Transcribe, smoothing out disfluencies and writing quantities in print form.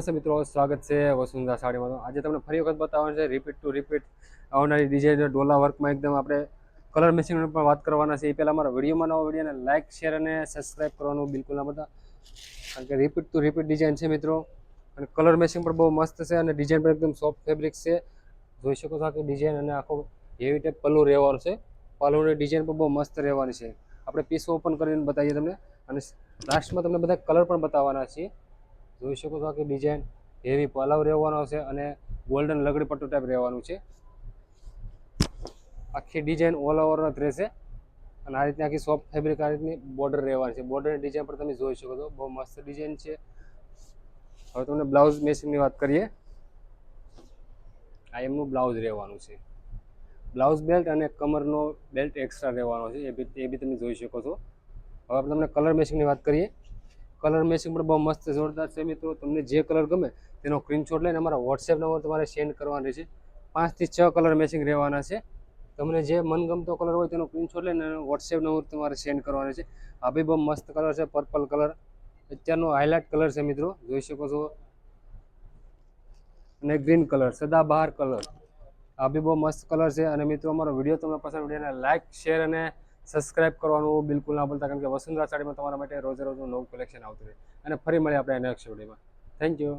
નમસ્તે મિત્રો, સ્વાગત છે વસુંધરા સાડીમાં. તો આજે તમને ફરી વખત બતાવવાનું છે રિપીટ ટુ રિપીટ આવનારી ડિઝાઇન ડોલા વર્કમાં એકદમ આપણે કલર મેચિંગની પણ વાત કરવાના છે. એ પહેલાં મારા વિડીયોમાં નવા વિડીયોને લાઇક શેર અને સબસ્ક્રાઈબ કરવાનું બિલકુલ ના ભૂલતા, કારણ કે રિપીટ ટુ રિપીટ ડિઝાઇન છે મિત્રો. અને કલર મેચિંગ પણ બહુ મસ્ત છે અને ડિઝાઇન પણ એકદમ સોફ્ટ ફેબ્રિક છે. જોઈ શકો છો આખી ડિઝાઇન અને આખો હેવી ટાઈપ પલ્લું રહેવાનું છે. પલ્લુની ડિઝાઇન પણ બહુ મસ્ત રહેવાની છે. આપણે પીસ ઓપન કરીને બતાવીએ તમને અને લાસ્ટમાં તમને બધા કલર પણ બતાવવાના છીએ. જોઈ શકો છો કે ડિઝાઇન હેવી પલાવ રહેવાનો છે અને ગોલ્ડન લગડી પટ્ટુ ટાઈપ રહેવાનું છે. આખી ડિઝાઇન ઓલ ઓવર રહેશે અને આ રીતની આખી સોફ્ટ ફેબ્રિક આ રીતની બોર્ડર રહેવાની છે. બોર્ડરની ડિઝાઇન પણ તમે જોઈ શકો છો, બહુ મસ્ત ડિઝાઇન છે. હવે તમને બ્લાઉઝ મેચિંગની વાત કરીએ. આ એમનું બ્લાઉઝ રહેવાનું છે. બ્લાઉઝ બેલ્ટ અને કમરનો બેલ્ટ એક્સ્ટ્રા રહેવાનો છે, એ બી તમે જોઈ શકો છો. હવે આપણે તમને કલર મેચિંગની વાત કરીએ. કલર મેચિંગ પણ બહુ મસ્ત જોરદાર છે મિત્રો. તમને જે કલર ગમે તેનો સ્ક્રીનશોટ લઈને અમારા વોટ્સએપ નંબર તમારે સેન્ડ કરવાનો રહેશે. 5 થી 6 કલર મેચિંગ રહેવાના છે. તમને જે મનગમતો કલર હોય તેનો સ્ક્રીનશોટ લઈને વોટ્સએપ નંબર તમારે સેન્ડ કરવાનો છે. આ બી બહુ મસ્ત કલર છે, પર્પલ કલર અત્યારનો હાઇલાઇટ કલર છે મિત્રો, જોઈ શકો છો. અને ગ્રીન કલર, સદાબહાર કલર, આ બી બહુ મસ્ત કલર છે. અને મિત્રો અમારો વિડીયો તમને પસંદ વિડીયોને લાઇક શેર અને સબસ્ક્રાઇબ કરવાનું બિલકુલ ના ભૂલતા, કારણ કે વસુંધરા સાડીમાં તમારા માટે રોજે રોજનું નવું કલેક્શન આવતું રહે. અને ફરી મળીએ આપણે નેક્સ્ટ વિડીયોમાં. Thank you.